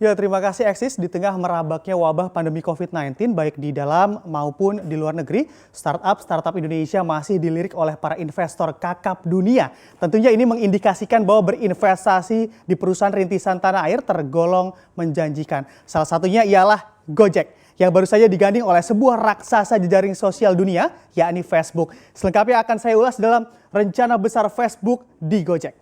Ya, terima kasih Eksis. Di tengah merabaknya wabah pandemi COVID-19 baik di dalam maupun di luar negeri, startup Indonesia masih dilirik oleh para investor kakap dunia. Tentunya ini mengindikasikan bahwa berinvestasi di perusahaan rintisan tanah air tergolong menjanjikan. Salah satunya ialah Gojek yang baru saja diganding oleh sebuah raksasa jejaring sosial dunia, yakni Facebook. Selengkapnya akan saya ulas dalam rencana besar Facebook di Gojek.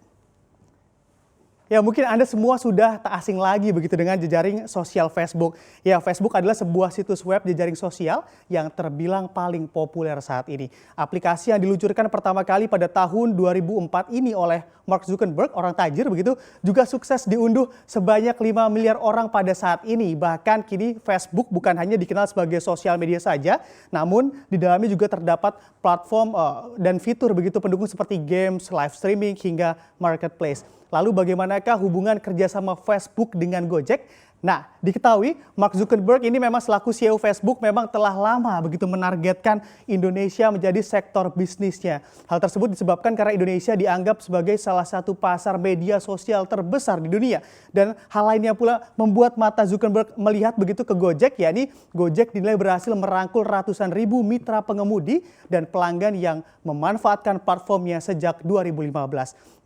Ya, mungkin Anda semua sudah tak asing lagi begitu dengan jejaring sosial Facebook. Ya, Facebook adalah sebuah situs web jejaring sosial yang terbilang paling populer saat ini. Aplikasi yang diluncurkan pertama kali pada tahun 2004 ini oleh Mark Zuckerberg, orang tajir begitu, juga sukses diunduh sebanyak 5 miliar orang pada saat ini. Bahkan kini Facebook bukan hanya dikenal sebagai sosial media saja, namun di dalamnya juga terdapat platform dan fitur begitu pendukung seperti games, live streaming, hingga marketplace. Lalu bagaimanakah hubungan kerjasama Facebook dengan Gojek? Nah, diketahui Mark Zuckerberg ini memang selaku CEO Facebook memang telah lama begitu menargetkan Indonesia menjadi sektor bisnisnya. Hal tersebut disebabkan karena Indonesia dianggap sebagai salah satu pasar media sosial terbesar di dunia. Dan hal lainnya pula membuat mata Zuckerberg melihat begitu ke Gojek, yakni Gojek dinilai berhasil merangkul ratusan ribu mitra pengemudi dan pelanggan yang memanfaatkan platformnya sejak 2015.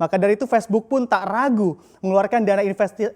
Maka dari itu Facebook pun tak ragu mengeluarkan dana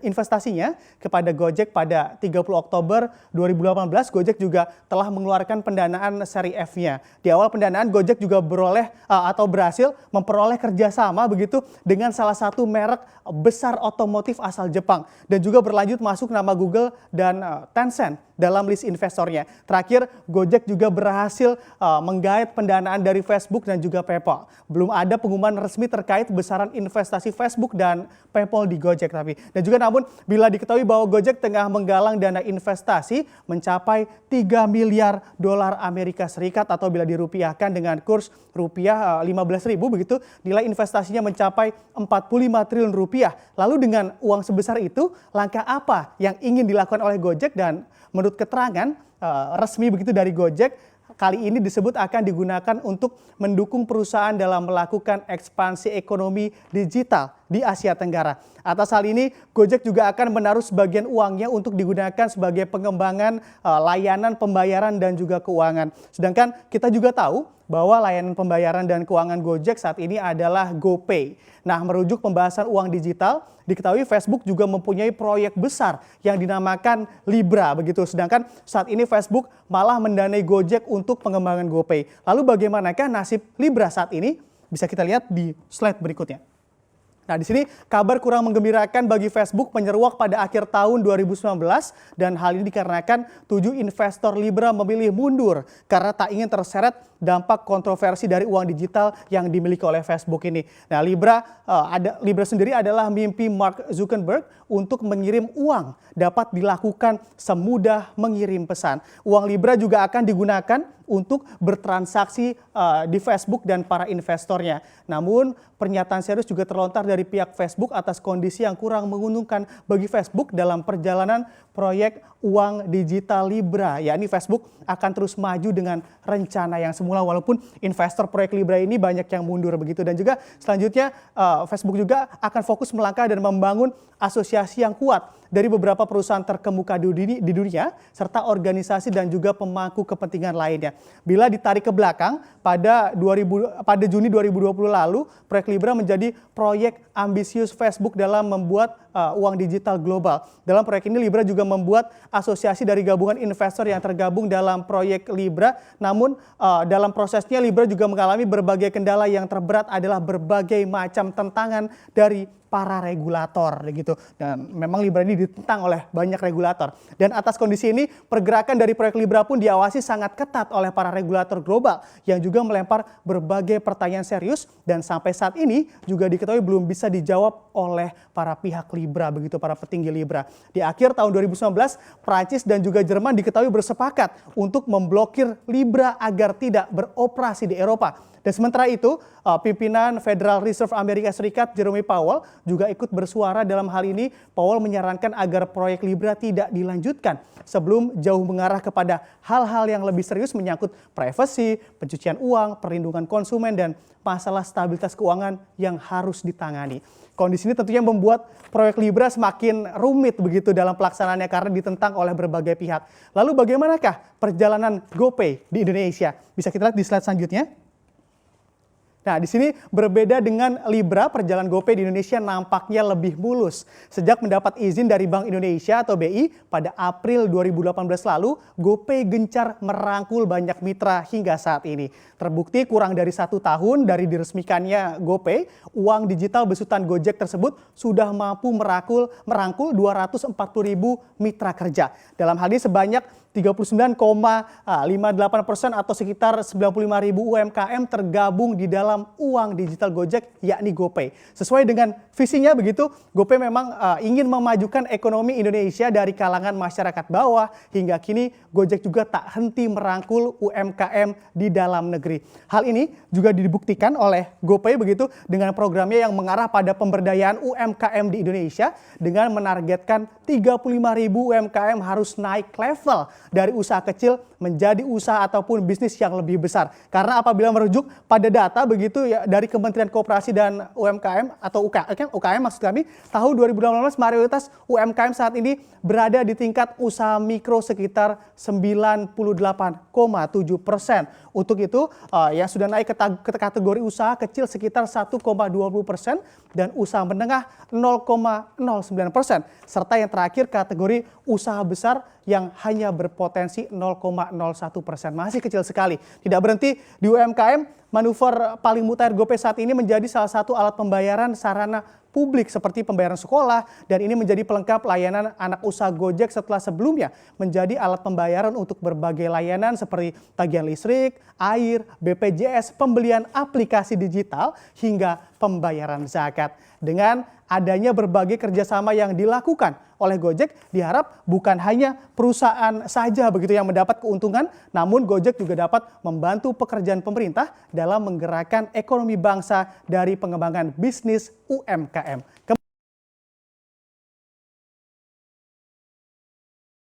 investasinya kepada Gojek pada 30 Oktober 2018. Gojek juga telah mengeluarkan pendanaan seri F-nya. Di awal pendanaan Gojek juga berhasil memperoleh kerjasama begitu dengan salah satu merek besar otomotif asal Jepang dan juga berlanjut masuk nama Google dan Tencent dalam list investornya. Terakhir, Gojek juga berhasil menggait pendanaan dari Facebook dan juga PayPal. Belum ada pengumuman resmi terkait besaran investasi Facebook dan PayPal di Gojek dan juga namun bila diketahui bahwa Gojek tengah menggalang dana investasi mencapai 3 miliar dolar Amerika Serikat atau bila dirupiahkan dengan kurs rupiah 15.000 begitu, nilai investasinya mencapai 45 triliun rupiah. Lalu dengan uang sebesar itu, langkah apa yang ingin dilakukan oleh Gojek? Dan menurut keterangan resmi begitu dari Gojek, kali ini disebut akan digunakan untuk mendukung perusahaan dalam melakukan ekspansi ekonomi digital di Asia Tenggara. Atas hal ini, Gojek juga akan menaruh sebagian uangnya untuk digunakan sebagai pengembangan layanan pembayaran dan juga keuangan. Sedangkan kita juga tahu bahwa layanan pembayaran dan keuangan Gojek saat ini adalah GoPay. Nah, merujuk pembahasan uang digital, diketahui Facebook juga mempunyai proyek besar yang dinamakan Libra begitu. Sedangkan saat ini Facebook malah mendanai Gojek untuk pengembangan GoPay. Lalu bagaimanakah nasib Libra saat ini? Bisa kita lihat di slide berikutnya. Nah, di sini kabar kurang menggembirakan bagi Facebook menyeruak pada akhir tahun 2019 dan hal ini dikarenakan 7 investor Libra memilih mundur karena tak ingin terseret dampak kontroversi dari uang digital yang dimiliki oleh Facebook ini. Nah, Libra sendiri adalah mimpi Mark Zuckerberg untuk mengirim uang dapat dilakukan semudah mengirim pesan. Uang Libra juga akan digunakan untuk bertransaksi di Facebook dan para investornya. Namun pernyataan serius juga terlontar dari pihak Facebook atas kondisi yang kurang menguntungkan bagi Facebook dalam perjalanan proyek uang digital Libra. Yakni Facebook akan terus maju dengan rencana yang semula walaupun investor proyek Libra ini banyak yang mundur begitu. Dan juga selanjutnya Facebook juga akan fokus melangkah dan membangun asosiasi yang kuat dari beberapa perusahaan terkemuka di dunia serta organisasi dan juga pemangku kepentingan lainnya. Bila ditarik ke belakang pada Juni 2020 lalu, proyek Libra menjadi proyek ambisius Facebook dalam membuat uang digital global. Dalam proyek ini Libra juga membuat asosiasi dari gabungan investor yang tergabung dalam proyek Libra. Namun dalam prosesnya Libra juga mengalami berbagai kendala, yang terberat adalah berbagai macam tantangan dari para regulator gitu. Dan memang Libra ini ditentang oleh banyak regulator. Dan atas kondisi ini, pergerakan dari proyek Libra pun diawasi sangat ketat oleh para regulator global yang juga melempar berbagai pertanyaan serius dan sampai saat ini juga diketahui belum bisa dijawab oleh para pihak Libra begitu, para petinggi Libra. Di akhir tahun 2019, Prancis dan juga Jerman diketahui bersepakat untuk memblokir Libra agar tidak beroperasi di Eropa. Dan sementara itu, pimpinan Federal Reserve Amerika Serikat Jerome Powell juga ikut bersuara dalam hal ini. Powell menyarankan agar proyek Libra tidak dilanjutkan sebelum jauh mengarah kepada hal-hal yang lebih serius menyangkut privasi, pencucian uang, perlindungan konsumen, dan masalah stabilitas keuangan yang harus ditangani. Kondisi ini tentunya membuat proyek Libra semakin rumit begitu dalam pelaksanaannya karena ditentang oleh berbagai pihak. Lalu bagaimanakah perjalanan GoPay di Indonesia? Bisa kita lihat di slide selanjutnya. Nah, di sini berbeda dengan Libra, perjalanan GoPay di Indonesia nampaknya lebih mulus. Sejak mendapat izin dari Bank Indonesia atau BI pada April 2018 lalu, GoPay gencar merangkul banyak mitra hingga saat ini. Terbukti kurang dari 1 tahun dari diresmikannya GoPay, uang digital besutan Gojek tersebut sudah mampu merangkul 240.000 mitra kerja. Dalam hal ini sebanyak 39,58% atau sekitar 95.000 UMKM tergabung di dalam uang digital Gojek, yakni GoPay. Sesuai dengan visinya begitu, GoPay memang ingin memajukan ekonomi Indonesia dari kalangan masyarakat bawah, hingga kini Gojek juga tak henti merangkul UMKM di dalam negeri. Hal ini juga dibuktikan oleh GoPay begitu dengan programnya yang mengarah pada pemberdayaan UMKM di Indonesia dengan menargetkan 35.000 UMKM harus naik level dari usaha kecil menjadi usaha ataupun bisnis yang lebih besar. Karena apabila merujuk pada data begitu ya dari Kementerian Koperasi dan UMKM atau UKM maksud kami, tahun 2018 mayoritas UMKM saat ini berada di tingkat usaha mikro sekitar 98,7%. Untuk itu yang sudah naik ke kategori usaha kecil sekitar 1,20% dan usaha menengah 0,09%. Serta yang terakhir kategori usaha besar yang hanya berpotensi 0,01%. Masih kecil sekali. Tidak berhenti di UMKM, manuver paling mutakhir GoPay saat ini menjadi salah satu alat pembayaran sarana publik seperti pembayaran sekolah, dan ini menjadi pelengkap layanan anak usaha Gojek setelah sebelumnya menjadi alat pembayaran untuk berbagai layanan seperti tagihan listrik, air, BPJS, pembelian aplikasi digital, hingga pembayaran zakat. Dengan adanya berbagai kerjasama yang dilakukan oleh Gojek, diharap bukan hanya perusahaan saja begitu yang mendapat keuntungan, namun Gojek juga dapat membantu pekerjaan pemerintah dalam menggerakkan ekonomi bangsa dari pengembangan bisnis UMKM.